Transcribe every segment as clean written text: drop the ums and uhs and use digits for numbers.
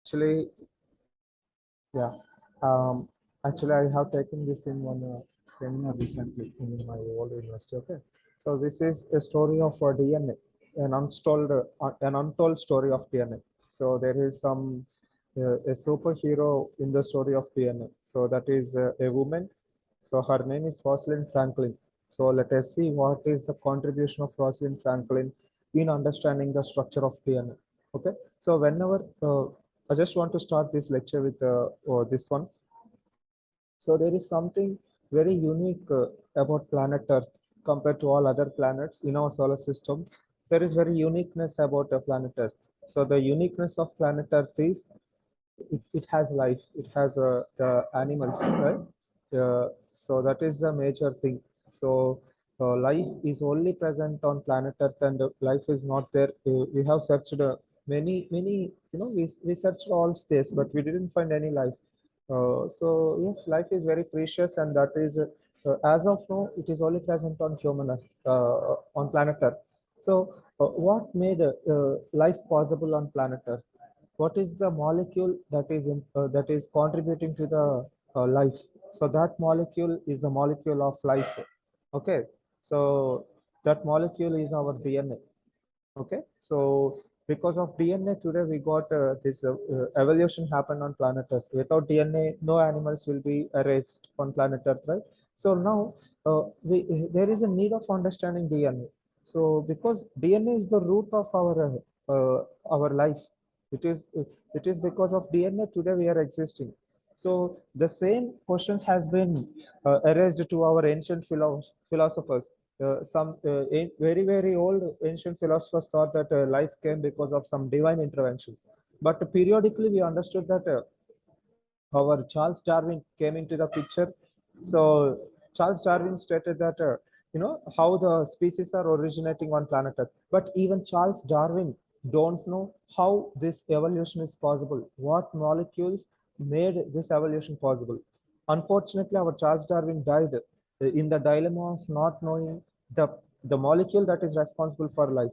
Actually, yeah. Um, Actually, I have taken this in one seminar recently in my old university. Okay, so this is a story of DNA, an untold story of DNA. So there is some a superhero in the story of DNA. So that is a woman. So her name is Rosalind Franklin. So let us see what is the contribution of Rosalind Franklin in understanding the structure of DNA. Okay, so whenever I just want to start this lecture with this one. So there is something very unique about planet Earth compared to all other planets in our solar system. There is very uniqueness about planet Earth. So the uniqueness of planet Earth is it has life. It has the animals, right? So that is the major thing. So life is only present on planet Earth, and life is not there. We have searched many, we searched all space, but we didn't find any life. So yes, life is very precious, and that is as of now, it is only present on human Earth, on planet Earth. So what made life possible on planet Earth? What is the molecule that is contributing to the life? So that molecule is the molecule of life. Okay, so that molecule is our DNA. Okay, so because of DNA today we got this evolution happened on planet Earth. Without DNA, no animals will be raised on planet Earth, right? So now there is a need of understanding DNA. So because DNA is the root of our life, it is because of DNA today we are existing. So the same questions has been erased to our ancient philosophers. Some very old ancient philosophers thought that life came because of some divine intervention, but periodically we understood that our Charles Darwin came into the picture. So Charles Darwin stated that how the species are originating on planet Earth, but even Charles Darwin don't know how this evolution is possible, what molecules made this evolution possible. Unfortunately, our Charles Darwin died in the dilemma of not knowing the molecule that is responsible for life.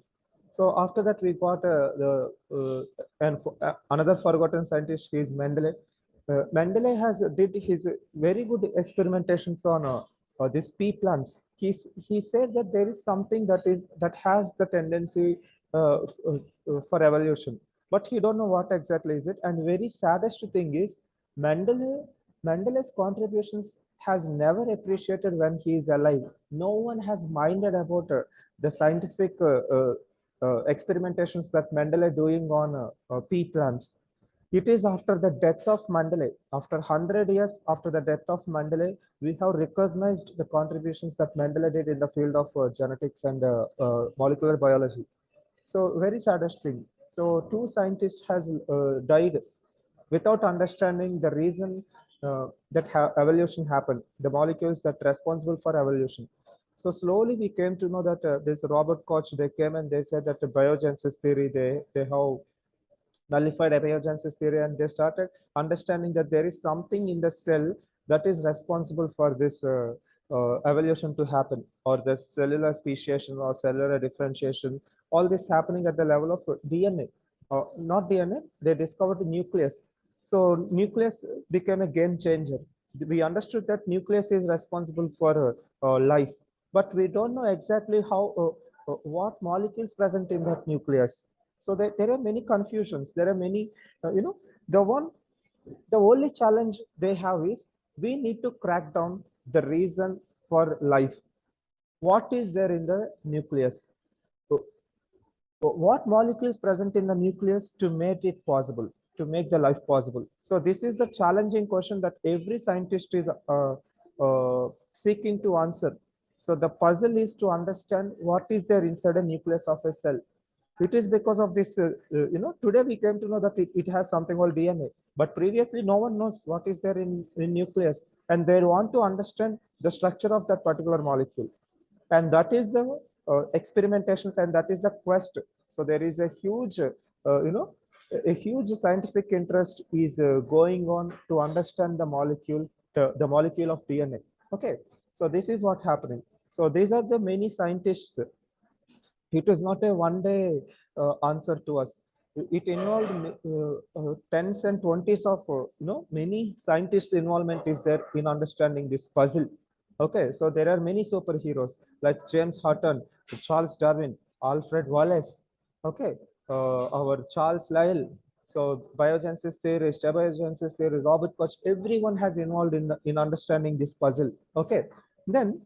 So after that, we got another forgotten scientist is Mendele. Mendele has did his very good experimentations on these pea plants. He said that there is something that has the tendency for evolution, but he don't know what exactly is it. And very saddest thing is Mendele Mendele's contributions has never appreciated when he is alive. No one has minded about the scientific experimentations that Mendele doing on pea plants. It is after the death of Mendele, after 100 years after the death of Mendele, we have recognized the contributions that Mendele did in the field of genetics and molecular biology. So very saddest thing. So two scientists has died without understanding the reason that evolution happened, the molecules that responsible for evolution. So slowly we came to know that this Robert Koch, they came and they said that the biogenesis theory, they have nullified abiogenesis theory, and they started understanding that there is something in the cell that is responsible for this evolution to happen, or the cellular speciation or cellular differentiation, all this happening at the level of DNA. Not DNA, they discovered the nucleus. So nucleus became a game changer. We understood that nucleus is responsible for life, but we don't know exactly how what molecules present in that nucleus. So there are many confusions. There are many, the one, the only challenge they have is we need to crack down the reason for life. What is there in the nucleus? So, what molecules present in the nucleus to make it possible, to make the life possible? So this is the challenging question that every scientist is seeking to answer. So the puzzle is to understand what is there inside a nucleus of a cell. It is because of this, today we came to know that it has something called DNA, but previously no one knows what is there in nucleus, and they want to understand the structure of that particular molecule. And that is the experimentations, and that is the quest. So there is a huge, a huge scientific interest is going on to understand the molecule, the molecule of DNA. Okay, so this is what happening. So these are the many scientists. It is not a one day answer to us. it involved tens and twenties of many scientists' involvement is there in understanding this puzzle. Okay, so there are many superheroes like James Hutton, Charles Darwin, Alfred Wallace. Okay, our Charles Lyell. So biogenesis theory, abiogenesis theory, Robert Koch. Everyone has involved in understanding this puzzle. Okay, then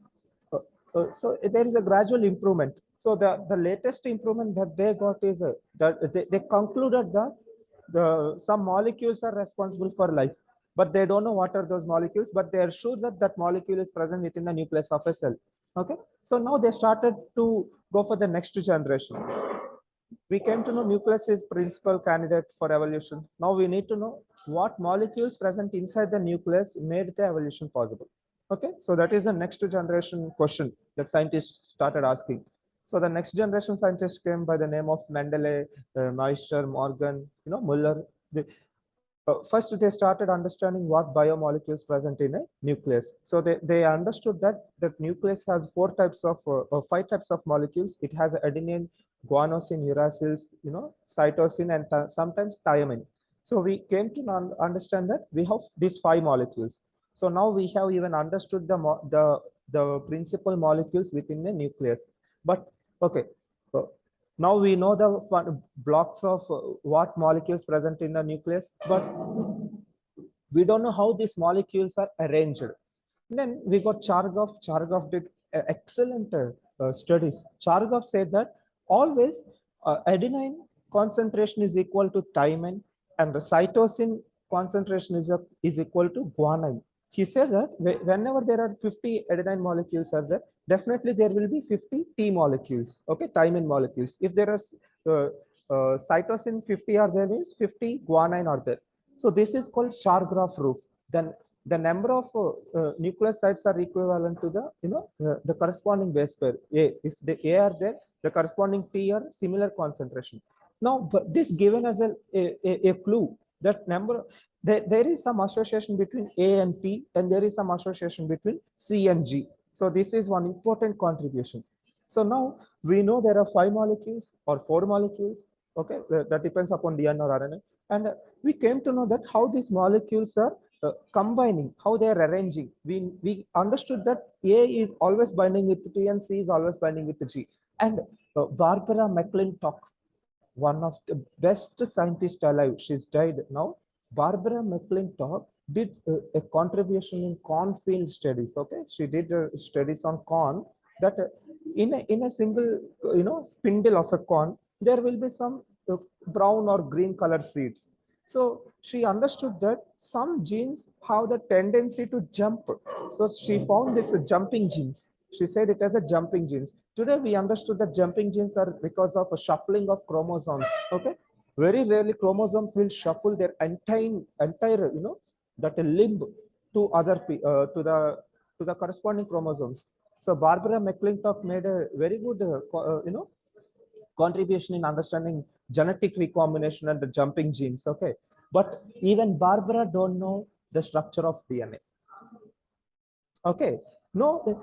uh, so there is a gradual improvement. So the latest improvement that they got is that they concluded that some molecules are responsible for life, but they don't know what are those molecules, but they are sure that that molecule is present within the nucleus of a cell. Okay, so now they started to go for the next generation. We came to know nucleus is principal candidate for evolution. Now we need to know what molecules present inside the nucleus made the evolution possible. Okay, so that is the next generation question that scientists started asking. So the next generation scientists came by the name of Mendele, Meister, Morgan, Muller. First, they started understanding what biomolecules present in a nucleus. So they understood that nucleus has five types of molecules. It has adenine, guanosine, uracils, cytosine, and sometimes thymine. So we came to understand that we have these five molecules. So now we have even understood the principal molecules within the nucleus. But okay, uh, now we know the blocks of what molecules present in the nucleus, but we don't know how these molecules are arranged. Then we got Chargaff. Chargaff did excellent studies. Chargaff said that always adenine concentration is equal to thymine, and the cytosine concentration is equal to guanine. He said that whenever there are 50 adenine molecules are there, definitely there will be 50 T molecules, okay, thymine molecules. If there are cytosine 50 are there, means 50 guanine are there. So this is called Chargaff roof. Then the number of nucleosides are equivalent to the corresponding base pair A. If the A are there, the corresponding T are similar concentration. Now, but this given as a clue that there is some association between A and T, and there is some association between C and G. So this is one important contribution. So now we know there are 5 molecules or 4 molecules. Okay, that depends upon DNA or RNA, and we came to know that how these molecules are combining, how they are arranging. We understood that A is always binding with T and C is always binding with G. And Barbara McClintock, one of the best scientists alive, she's died now. Barbara McClintock did a contribution in corn field studies. Okay, she did studies on corn, that in a single spindle of a corn there will be some brown or green color seeds. So she understood that some genes have the tendency to jump. So she found this jumping genes. She said it as a jumping genes. Today we understood that jumping genes are because of a shuffling of chromosomes. Okay, very rarely chromosomes will shuffle their entire that limb to the corresponding chromosomes. So Barbara McClintock made a very good contribution in understanding genetic recombination and the jumping genes. Okay, but even Barbara don't know the structure of DNA. Okay, no,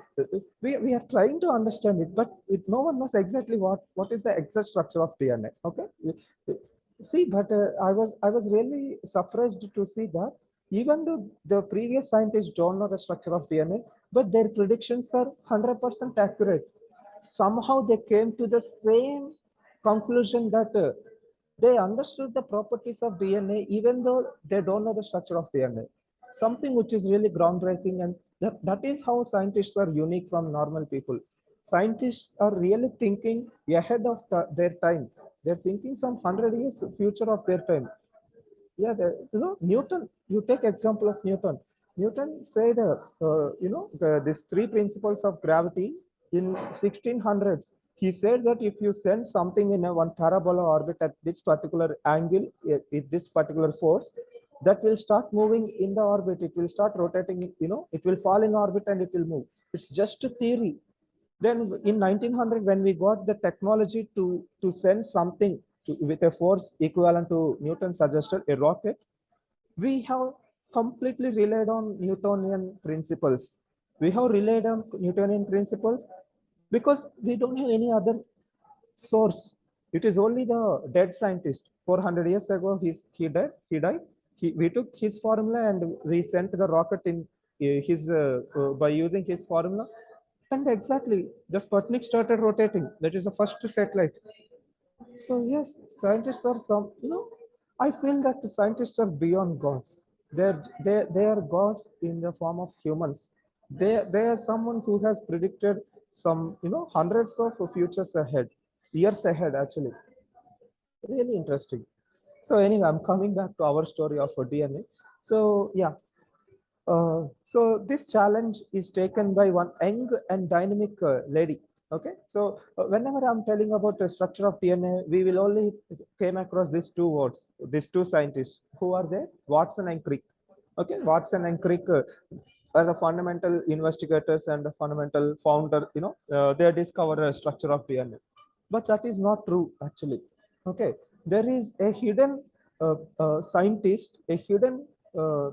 we are trying to understand it, but no one knows exactly what is the exact structure of DNA. Okay, see, but I was really surprised to see that even though the previous scientists don't know the structure of DNA, but their predictions are 100% accurate. Somehow they came to the same conclusion that they understood the properties of DNA even though they don't know the structure of DNA. Something which is really groundbreaking, and that is how scientists are unique from normal people. Scientists are really thinking ahead of their time. They're thinking some 100 years future of their time. Yeah, Newton, you take example of Newton. Newton said, these 3 principles of gravity in 1600s. He said that if you send something in a one parabola orbit at this particular angle, with this particular force, that will start moving in the orbit. It will start rotating, it will fall in orbit and it will move. It's just a theory. Then in 1900, when we got the technology to send something with a force equivalent to Newton suggested, a rocket, we have completely relied on Newtonian principles. We have relied on Newtonian principles because we don't have any other source. It is only the dead scientist. 400 years ago, he died. We took his formula and we sent the rocket in his by using his formula. And exactly, the Sputnik started rotating. That is the first satellite. So yes, scientists are some, I feel that the scientists are beyond gods. They are gods in the form of humans. They are someone who has predicted some, hundreds of futures ahead, years ahead actually. Really interesting. So anyway, I'm coming back to our story of DNA. So yeah, so this challenge is taken by one young and dynamic lady. Okay, so whenever I'm telling about the structure of DNA, we will only came across these two words, these two scientists. Who are they? Watson and Crick. Okay, Watson and Crick are the fundamental investigators and the fundamental founder. They discover a structure of DNA, but that is not true actually. Okay, there is a hidden scientist, a hidden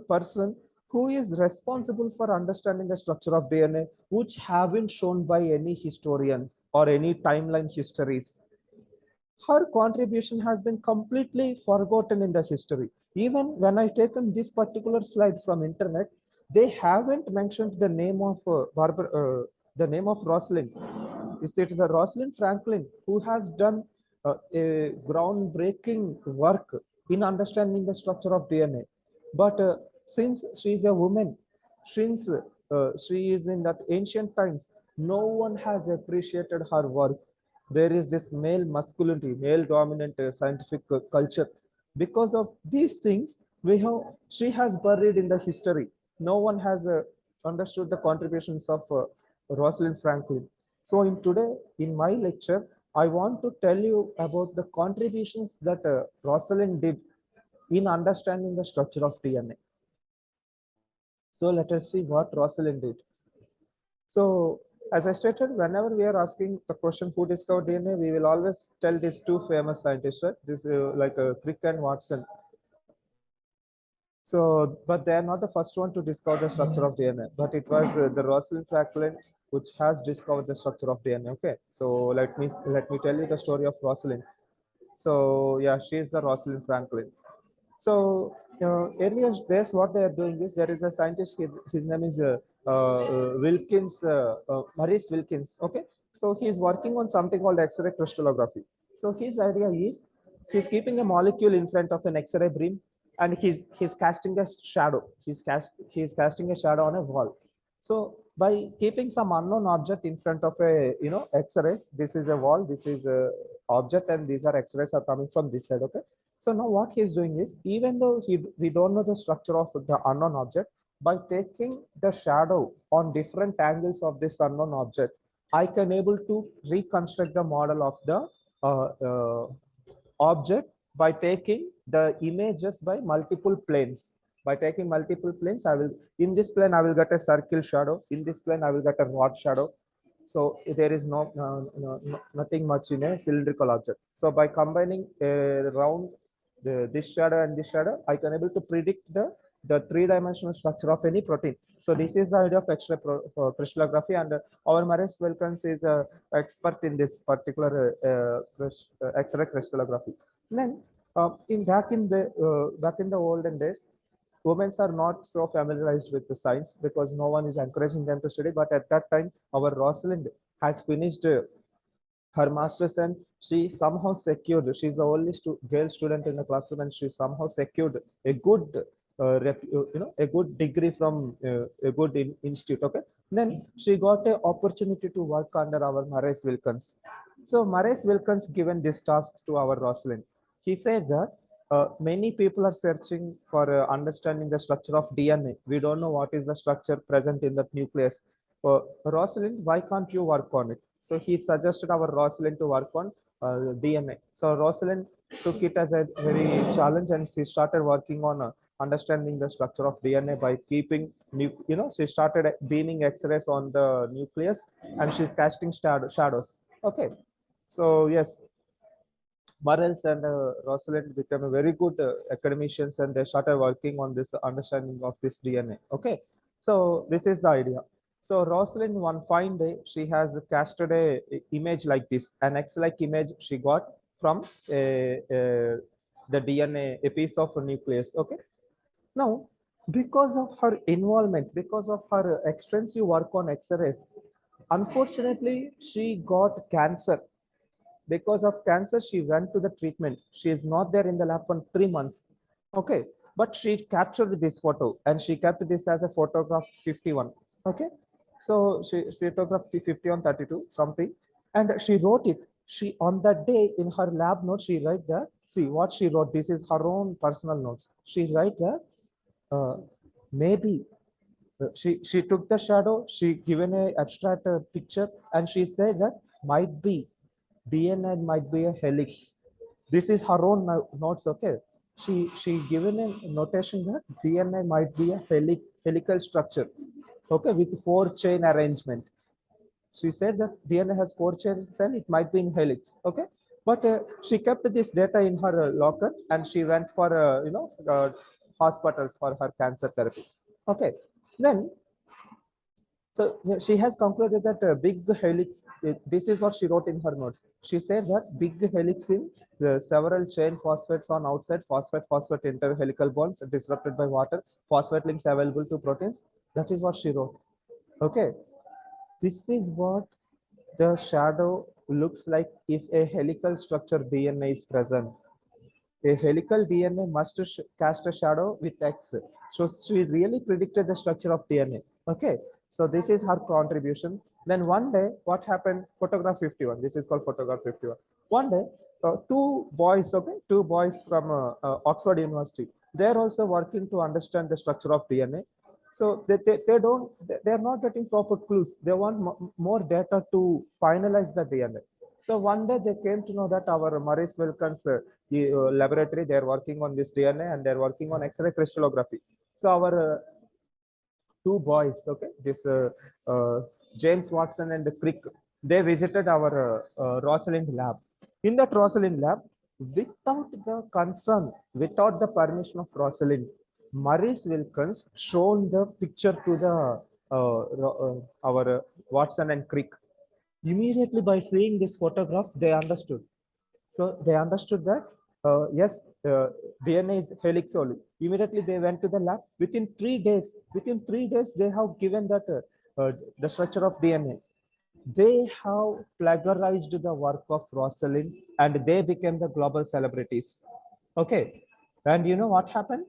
person who is responsible for understanding the structure of DNA, which haven't shown by any historians or any timeline histories. Her contribution has been completely forgotten in the history. Even when I taken this particular slide from internet, they haven't mentioned the name of the name of Rosalind. It is a Rosalind Franklin who has done a groundbreaking work in understanding the structure of DNA. But since she is a woman, since she is in that ancient times, no one has appreciated her work. There is this male masculinity, male dominant scientific culture. Because of these things, she has buried in the history. No one has understood the contributions of Rosalind Franklin. So in my lecture, I want to tell you about the contributions that Rosalind did in understanding the structure of DNA. So let us see what Rosalind did. So as I stated, whenever we are asking the question who discovered DNA, we will always tell these two famous scientists, right? This like Crick and Watson. So, but they are not the first one to discover the structure of DNA, but it was the Rosalind Franklin which has discovered the structure of DNA. Okay, so let me tell you the story of Rosalind. So yeah, she is the Rosalind Franklin. So earlier days, what they are doing is there is a scientist. His name is Wilkins, Maurice Wilkins. Okay, so he is working on something called X-ray crystallography. So his idea is he's keeping a molecule in front of an X-ray beam, and he's casting a shadow. He's casting a shadow on a wall. So by keeping some unknown object in front of a X-rays, this is a wall, this is a object, and these are X-rays are coming from this side. Okay. So now what he's doing is, even though we don't know the structure of the unknown object, by taking the shadow on different angles of this unknown object, I can able to reconstruct the model of the object by taking the images by multiple planes. By taking multiple planes, in this plane I will get a circle shadow. In this plane I will get a rod shadow. So there is nothing much in a cylindrical object. So by combining a round this shadow and this shadow, I can able to predict the three-dimensional structure of any protein. So this is the idea of X-ray crystallography, and our Maurice Wilkins is an expert in this particular X-ray crystallography. Then back in the olden days, women are not so familiarized with the science because no one is encouraging them to study. But at that time, our Rosalind has finished her master's, and she somehow secured, she's the only girl student in the classroom, and she somehow secured a good a good degree from a good institute. Okay, then she got an opportunity to work under our Maurice Wilkins. So Maurice Wilkins given this task to our Rosalind. He said that many people are searching for understanding the structure of DNA. We don't know what is the structure present in the nucleus. Rosalind, why can't you work on it? So he suggested our Rosalind to work on DNA. So Rosalind took it as a very challenge, and she started working on understanding the structure of DNA by keeping, she started beaming X-rays on the nucleus, and she's casting shadows. Okay, so yes, Morales and Rosalind became a very good academicians, and they started working on this understanding of this DNA. Okay, so this is the idea. So Rosalind, one fine day, she has casted a image like this, an X-like image she got from the DNA, a piece of a nucleus. Okay. Now, because of her involvement, because of her extensive work on X-rays, unfortunately, she got cancer. Because of cancer, she went to the treatment. She is not there in the lab for 3 months. Okay, but she captured this photo and she kept this as a photograph 51. Okay, so she photographed the 51 32 something, and she wrote it. She on that day in her lab notes she write that. See what she wrote. This is her own personal notes. She write that uh, maybe she took the shadow, she given a abstract picture, and she said that might be DNA might be a helix. This is her own notes. Okay, she given a notation that DNA might be a helical structure. Okay, with 4-chain arrangement. She said that DNA has 4 chains and it might be in helix. Okay, but she kept this data in her locker and she went for hospitals for her cancer therapy. Okay, then so yeah, she has concluded that big helix, this is what she wrote in her notes. She said that big helix in the several chain phosphates on outside, phosphate interhelical bonds disrupted by water, phosphate links available to proteins. That is what she wrote. Okay, this is what the shadow looks like if a helical structure DNA is present. A helical DNA must cast a shadow with X. So she really predicted the structure of DNA. Okay, so this is her contribution. Then one day, what happened? Photograph 51. This is called photograph 51. One day, two boys, okay, two boys from Oxford University, they're also working to understand the structure of DNA. So they don't, they're not getting proper clues. They want more data to finalize the DNA. So one day they came to know that our Maurice Wilkins laboratory, they're working on this DNA and they're working on X-ray crystallography. So our two boys, okay, this uh, James Watson and Crick, they visited our Rosalind lab. In that Rosalind lab, without the concern, without the permission of Rosalind, Maurice Wilkins shown the picture to the our Watson and Crick. Immediately by seeing this photograph, they understood. So they understood that yes, DNA is helix only. Immediately they went to the lab. Within 3 days, they have given that the structure of DNA. They have plagiarized the work of Rosalind, and they became the global celebrities. Okay, and you know what happened?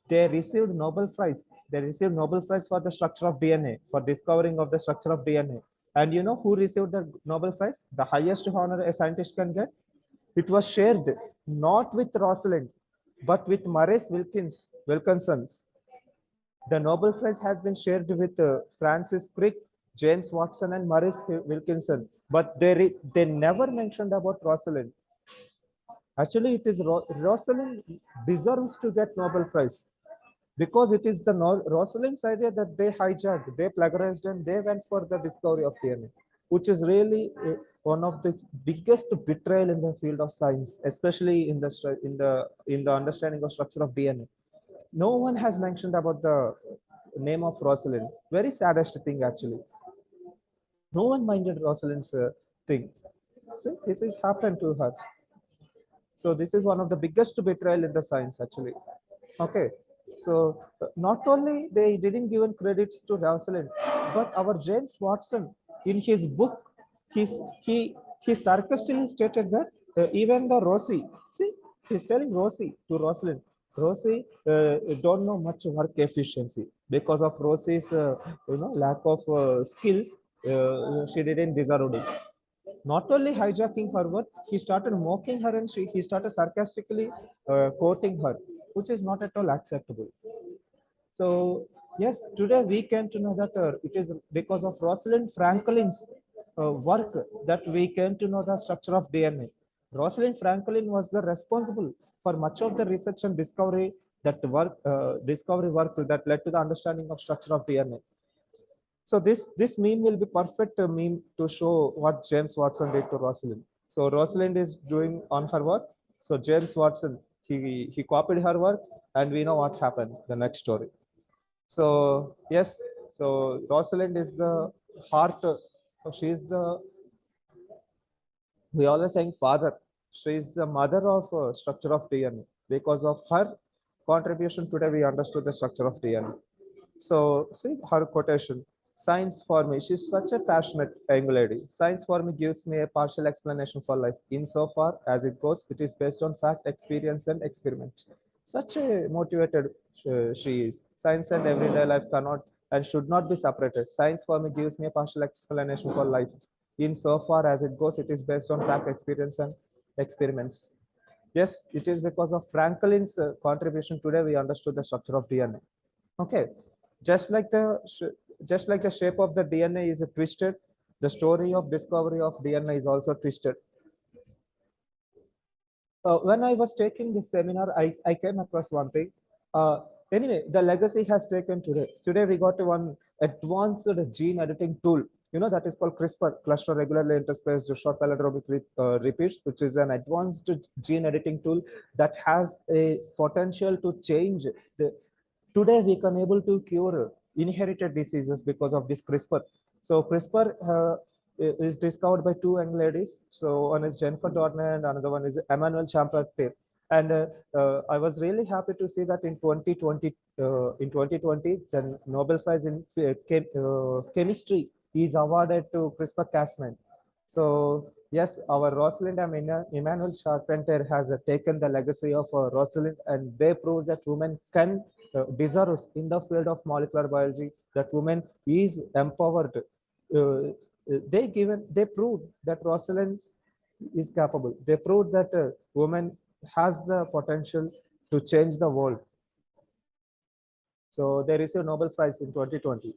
They received Nobel Prize. They received Nobel Prize for the structure of DNA, for discovering of the structure of DNA. And you know who received the Nobel Prize? The highest honor a scientist can get. It was shared not with Rosalind, but with Maurice Wilkinson's. The Nobel Prize has been shared with Francis Crick, James Watson, and Maurice Wilkinson, but they never mentioned about Rosalind. Actually, it is Rosalind deserves to get Nobel Prize because it is the Rosalind's idea that they hijacked, they plagiarized, and they went for the discovery of DNA, which is really one of the biggest betrayal in the field of science, especially in the understanding of structure of DNA. No one has mentioned about the name of Rosalind. Very saddest thing, actually. No one minded Rosalind's thing. So this has happened to her. So this is one of the biggest betrayal in the science, actually. Okay. So not only they didn't give credits to Rosalind, but our James Watson in his book, he sarcastically stated that even the Rosie, see, he's telling Rosie to Rosalind, Rosie don't know much work efficiency because of Rosie's lack of skills. She didn't deserve it. Not only hijacking her work, he started mocking her and he started sarcastically quoting her, which is not at all acceptable. So, yes, today we came to know that it is because of Rosalind Franklin's work that we came to know the structure of DNA. Rosalind Franklin was the responsible for much of the research and discovery work that led to the understanding of structure of DNA. So this meme will be perfect meme to show what James Watson did to Rosalind. So Rosalind is doing on her work. So James Watson he copied her work, and we know what happened. The next story. So yes, so Rosalind is the heart. She is the we always saying father. She is the mother of structure of DNA. Because of her contribution, today we understood the structure of DNA. So see her quotation. Science for me, she's such a passionate young lady. Science for me gives me a partial explanation for life. Insofar as it goes, it is based on fact, experience, and experiment. Such a motivated she is. Science and everyday life cannot and should not be separated. Science for me gives me a partial explanation for life. Insofar as it goes, it is based on fact, experience, and experiments. Yes, it is because of Franklin's contribution today we understood the structure of DNA. Okay, just like the shape of the DNA is twisted, the story of discovery of DNA is also twisted. When I was taking this seminar, I came across one thing. Anyway, the legacy has taken today. Today we got one advanced gene editing tool. That is called CRISPR, cluster regularly interspaced short palindromic repeats, which is an advanced gene editing tool that has a potential to change the. Today we can able to cure inherited diseases because of this CRISPR. So CRISPR is discovered by two young ladies. So one is Jennifer Doudna and another one is Emmanuel Champert. And I was really happy to see that in 2020, the Nobel Prize in chemistry is awarded to CRISPR-Cas9. So yes, our Rosalind and Emmanuel Charpentier has taken the legacy of Rosalind, and they prove that women can deserves in the field of molecular biology, that women is empowered. They proved that Rosalind is capable. They proved that woman has the potential to change the world. So they received Nobel Prize in 2020,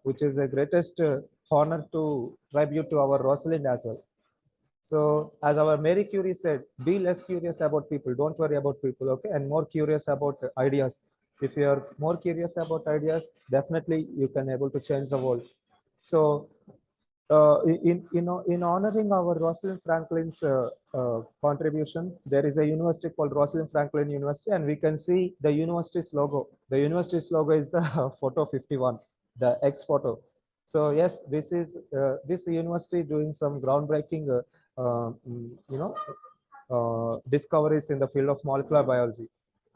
which is the greatest honor to tribute to our Rosalind as well. So as our Mary Curie said, be less curious about people. Don't worry about people, okay? And more curious about ideas. If you are more curious about ideas, definitely you can able to change the world. So in honoring our Rosalind Franklin's contribution, there is a university called Rosalind Franklin University, and we can see the university's logo. The university's logo is the photo 51, the X photo. So yes, this university doing some groundbreaking, discoveries in the field of molecular biology.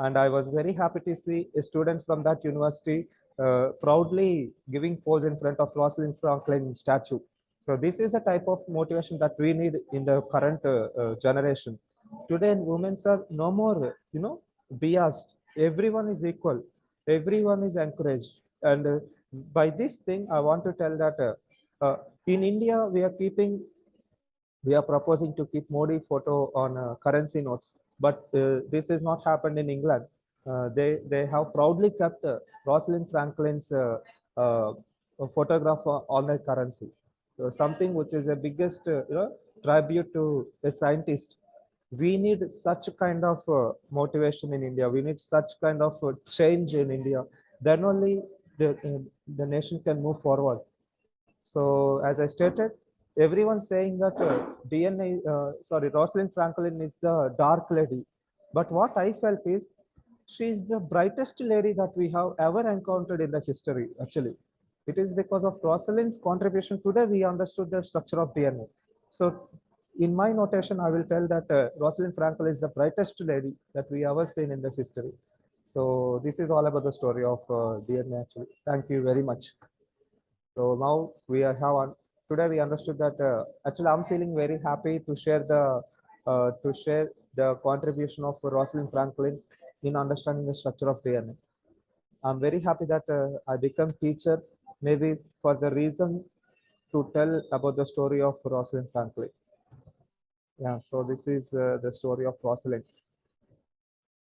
And I was very happy to see a student from that university proudly giving pose in front of Rosalind Franklin statue. So this is the type of motivation that we need in the current generation. Today, women are no more, biased. Everyone is equal. Everyone is encouraged. And by this thing, I want to tell that in India, we are proposing to keep Modi photo on currency notes, but this is not happened in England. They have proudly kept Rosalind Franklin's photograph on their currency. So something which is the biggest tribute to a scientist. We need such kind of motivation in India. We need such kind of change in India. Then only the nation can move forward. So as I stated, everyone saying that Rosalind Franklin is the dark lady. But what I felt is she is the brightest lady that we have ever encountered in the history, actually. It is because of Rosalind's contribution today we understood the structure of DNA. So in my notation, I will tell that Rosalind Franklin is the brightest lady that we ever seen in the history. So this is all about the story of DNA, actually. Thank you very much. So now today we understood that actually I'm feeling very happy to share the contribution of Rosalind Franklin in understanding the structure of DNA. I'm very happy that I become teacher, maybe for the reason to tell about the story of Rosalind Franklin. Yeah, so this is the story of Rosalind.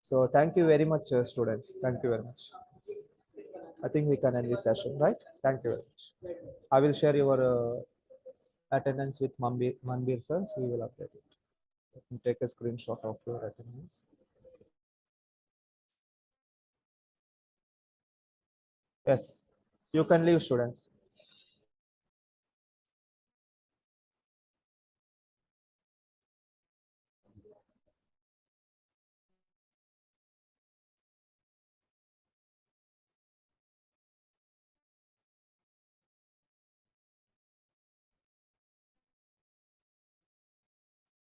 So thank you very much, students. Thank you very much. I think we can end this session, right? Thank you very much. I will share your attendance with Manbir sir. He will update it. Let me take a screenshot of your attendance. Yes, you can leave, students.